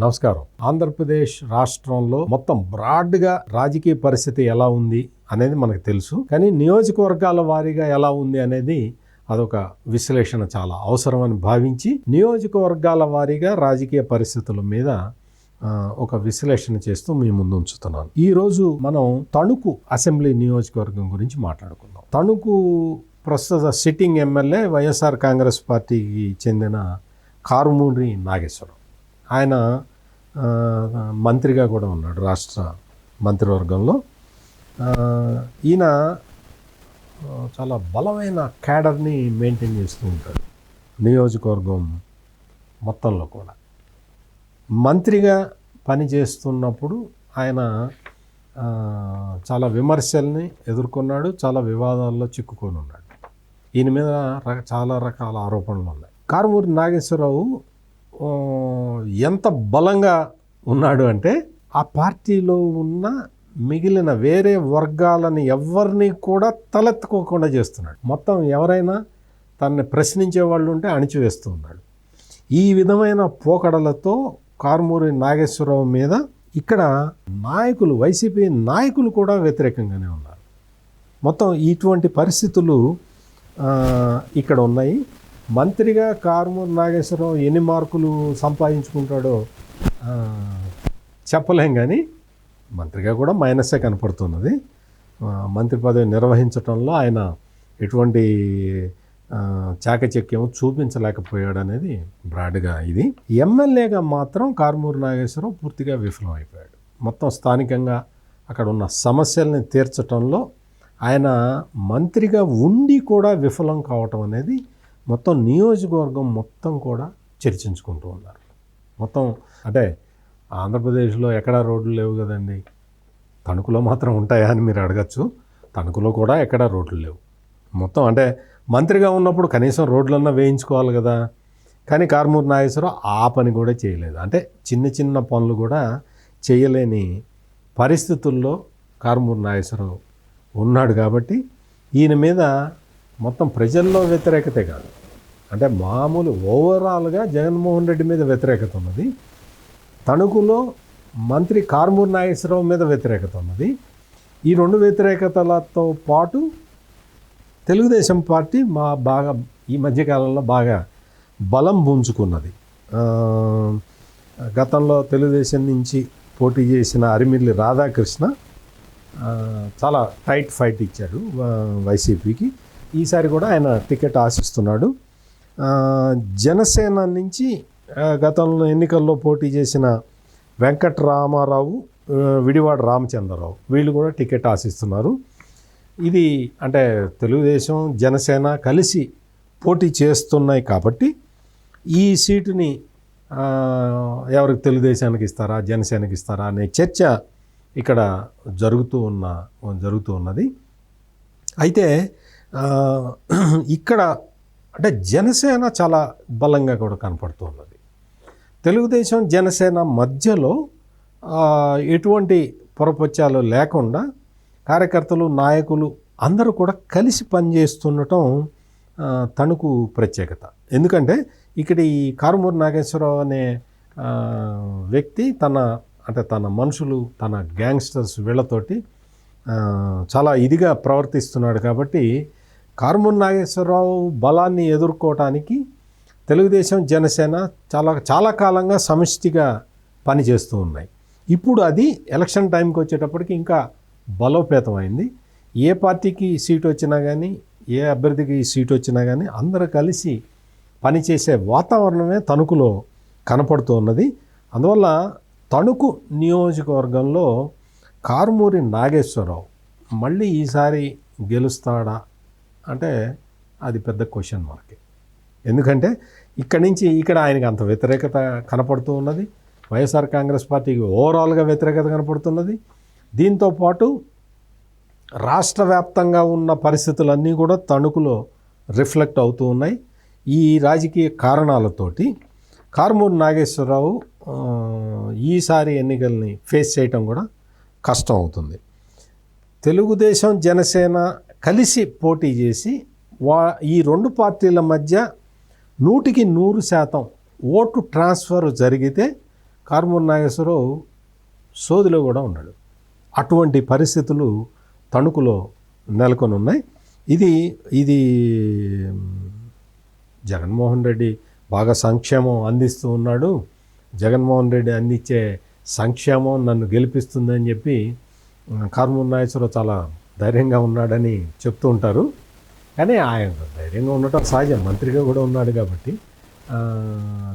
నమస్కారం. ఆంధ్రప్రదేశ్ రాష్ట్రంలో మొత్తం బ్రాడ్గా రాజకీయ పరిస్థితి ఎలా ఉంది అనేది మనకు తెలుసు. కానీ నియోజకవర్గాల వారీగా ఎలా ఉంది అనేది అదొక విశ్లేషణ చాలా అవసరమని భావించి నియోజకవర్గాల వారీగా రాజకీయ పరిస్థితుల మీద ఒక విశ్లేషణ చేస్తూ మీ ముందు ఉంచుతున్నాను. ఈరోజు మనం తణుకు అసెంబ్లీ నియోజకవర్గం గురించి మాట్లాడుకుందాం. తణుకు ప్రస్తుత సిట్టింగ్ ఎమ్మెల్యే వైఎస్ఆర్ కాంగ్రెస్ పార్టీకి చెందిన కారుమూరి నాగేశ్వరరావు. ఆయన మంత్రిగా కూడా ఉన్నాడు రాష్ట్ర మంత్రివర్గంలో. ఈయన చాలా బలమైన క్యాడర్ని మెయింటైన్ చేస్తూ ఉంటాడు నియోజకవర్గం మొత్తంలో కూడా. మంత్రిగా పనిచేస్తున్నప్పుడు ఆయన చాలా విమర్శల్ని ఎదుర్కొన్నాడు, చాలా వివాదాల్లో చిక్కుకొని ఉన్నాడు. ఈయన మీద చాలా రకాల ఆరోపణలు ఉన్నాయి. కారుమూరి నాగేశ్వరరావు ఎంత బలంగా ఉన్నాడు అంటే ఆ పార్టీలో ఉన్న మిగిలిన వేరే వర్గాలని ఎవరిని కూడా తలెత్తుకోకుండా చేస్తున్నాడు. మొత్తం ఎవరైనా తనని ప్రశ్నించే వాళ్ళు ఉంటే అణిచివేస్తూ ఉన్నాడు. ఈ విధమైన పోకడలతో కారుమూరి నాగేశ్వరరావు మీద ఇక్కడ నాయకులు, వైసీపీ నాయకులు కూడా వ్యతిరేకంగానే ఉన్నారు. మొత్తం ఇటువంటి పరిస్థితులు ఇక్కడ ఉన్నాయి. మంత్రిగా కారుమూరి నాగేశ్వరరావు ఎన్ని మార్కులు సంపాదించుకుంటాడో చెప్పలేం, కానీ మంత్రిగా కూడా మైనస్సే కనపడుతున్నది. మంత్రి పదవి నిర్వహించడంలో ఆయన ఎటువంటి చాకచక్యం చూపించలేకపోయాడు అనేది బ్రాడ్గా ఇది. ఎమ్మెల్యేగా మాత్రం కారుమూరి నాగేశ్వరరావు పూర్తిగా విఫలమైపోయాడు. మొత్తం స్థానికంగా అక్కడ ఉన్న సమస్యల్ని తీర్చడంలో ఆయన మంత్రిగా ఉండి కూడా విఫలం కావటం అనేది మొత్తం నియోజకవర్గం మొత్తం కూడా చర్చించుకుంటూ ఉన్నారు. మొత్తం అంటే ఆంధ్రప్రదేశ్లో ఎక్కడా రోడ్లు లేవు కదండి, తణుకులో మాత్రం ఉంటాయా అని మీరు అడగచ్చు. తణుకులో కూడా ఎక్కడా రోడ్లు లేవు. మొత్తం అంటే మంత్రిగా ఉన్నప్పుడు కనీసం రోడ్లన్నా వేయించుకోవాలి కదా, కానీ కారుమూరి నాగేశ్వరరావు ఆ పని కూడా చేయలేదు. అంటే చిన్న చిన్న పనులు కూడా చేయలేని పరిస్థితుల్లో కారుమూరి నాగేశ్వరరావు ఉన్నాడు. కాబట్టి ఈయన మీద మొత్తం ప్రజల్లో వ్యతిరేకతే కాదు, అంటే మామూలు ఓవరాల్గా జగన్మోహన్ రెడ్డి మీద వ్యతిరేకత ఉన్నది. తణుకులో మంత్రి కారుమూరి నాగేశ్వరరావు మీద వ్యతిరేకత ఉన్నది. ఈ రెండు వ్యతిరేకతలతో పాటు తెలుగుదేశం పార్టీ బాగా ఈ మధ్యకాలంలో బాగా బలం పుంజుకున్నది. గతంలో తెలుగుదేశం నుంచి పోటీ చేసిన అరిమిల్లి రాధాకృష్ణ చాలా టైట్ ఫైట్ ఇచ్చాడు వైసీపీకి. ఈసారి కూడా ఆయన టికెట్ ఆశిస్తున్నాడు. జనసేన నుంచి గతంలో ఎన్నికల్లో పోటీ చేసిన వెంకట్రామారావు, విడివాడ రామచంద్రరావు వీళ్ళు కూడా టికెట్ ఆశిస్తున్నారు. ఇది అంటే తెలుగుదేశం జనసేన కలిసి పోటీ చేస్తున్నాయి కాబట్టి ఈ సీటుని ఎవరికి తెలుగుదేశానికి ఇస్తారా జనసేనకి ఇస్తారా అనే చర్చ ఇక్కడ జరుగుతూ ఉన్నది. అయితే ఇక్కడ అంటే జనసేన చాలా బలంగా కూడా కనపడుతూ ఉన్నది. తెలుగుదేశం జనసేన మధ్యలో ఎటువంటి పొరపచ్చాలు లేకుండా కార్యకర్తలు, నాయకులు అందరూ కూడా కలిసి పనిచేస్తుండటం తణుకు ప్రత్యేకత. ఎందుకంటే ఇక్కడ ఈ కారుమూరి నాగేశ్వరరావు అనే వ్యక్తి తన మనుషులు, తన గ్యాంగ్స్టర్స్ వీళ్ళతోటి చాలా ఇదిగా ప్రవర్తిస్తున్నాడు. కాబట్టి కారుమూరి నాగేశ్వరరావు బలాన్ని ఎదుర్కోవటానికి తెలుగుదేశం జనసేన చాలా కాలంగా సమిష్టిగా పనిచేస్తూ ఉన్నాయి. ఇప్పుడు అది ఎలక్షన్ టైంకి వచ్చేటప్పటికి ఇంకా బలోపేతమైంది. ఏ పార్టీకి సీటు వచ్చినా కానీ, ఏ అభ్యర్థికి సీటు వచ్చినా కానీ అందరూ కలిసి పనిచేసే వాతావరణమే తణుకులో కనపడుతూ ఉన్నది. అందువల్ల తణుకు నియోజకవర్గంలో కారుమూరి నాగేశ్వరరావు మళ్ళీ ఈసారి గెలుస్తాడా అంటే అది పెద్ద క్వశ్చన్ మార్కే. ఎందుకంటే ఇక్కడ ఆయనకి అంత వ్యతిరేకత కనపడుతూ ఉన్నది. వైఎస్ఆర్ కాంగ్రెస్ పార్టీకి ఓవరాల్గా వ్యతిరేకత కనపడుతున్నది. దీంతోపాటు రాష్ట్ర వ్యాప్తంగా ఉన్న పరిస్థితులన్నీ కూడా తణుకులో రిఫ్లెక్ట్ అవుతూ ఉన్నాయి. ఈ రాజకీయ కారణాలతోటి కారుమూరి నాగేశ్వరరావు ఈసారి ఎన్నికల్ని ఫేస్ చేయటం కూడా కష్టం అవుతుంది. తెలుగుదేశం జనసేన కలిసి పోటీ చేసి ఈ రెండు పార్టీల మధ్య 100% ఓటు ట్రాన్స్ఫర్ జరిగితే కారుమూరి నాగేశ్వరరావు సోదిలో కూడా ఉన్నాడు. అటువంటి పరిస్థితులు తణుకులో నెలకొని ఉన్నాయి. ఇది జగన్మోహన్ రెడ్డి బాగా సంక్షేమం అందిస్తూ ఉన్నాడు, జగన్మోహన్ రెడ్డి అందించే సంక్షేమం నన్ను గెలిపిస్తుందని చెప్పి కారుమూరి నాగేశ్వరరావు చాలా ధైర్యంగా ఉన్నాడని చెప్తూ ఉంటారు. కానీ ఆయన ధైర్యంగా ఉండటం సహజం, మంత్రిగా కూడా ఉన్నాడు కాబట్టి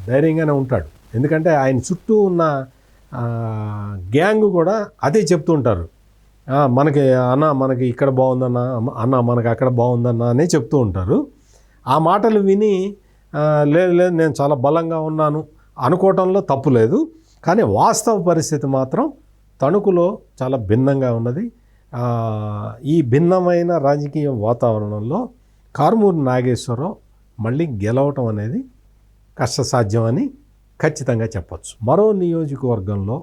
ధైర్యంగానే ఉంటాడు. ఎందుకంటే ఆయన చుట్టూ ఉన్న గ్యాంగ్ కూడా అదే చెప్తూ ఉంటారు, మనకి ఇక్కడ బాగుందన్నా, మనకి అక్కడ బాగుందన్నా అనే చెప్తూ ఉంటారు. ఆ మాటలు విని లేదు నేను చాలా బలంగా ఉన్నాను అనుకోవటంలో తప్పు లేదు. కానీ వాస్తవ పరిస్థితి మాత్రం తణుకులో చాలా భిన్నంగా ఉన్నది. ఈ భిన్నమైన రాజకీయ వాతావరణంలో కారుమూరి నాగేశ్వరరావు మళ్ళీ గెలవటం అనేది కష్టసాధ్యమని ఖచ్చితంగా చెప్పచ్చు. మరో నియోజకవర్గంలో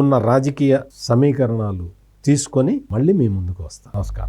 ఉన్న రాజకీయ సమీకరణాలు తీసుకొని మళ్ళీ మీ ముందుకు వస్తాను. నమస్కారం.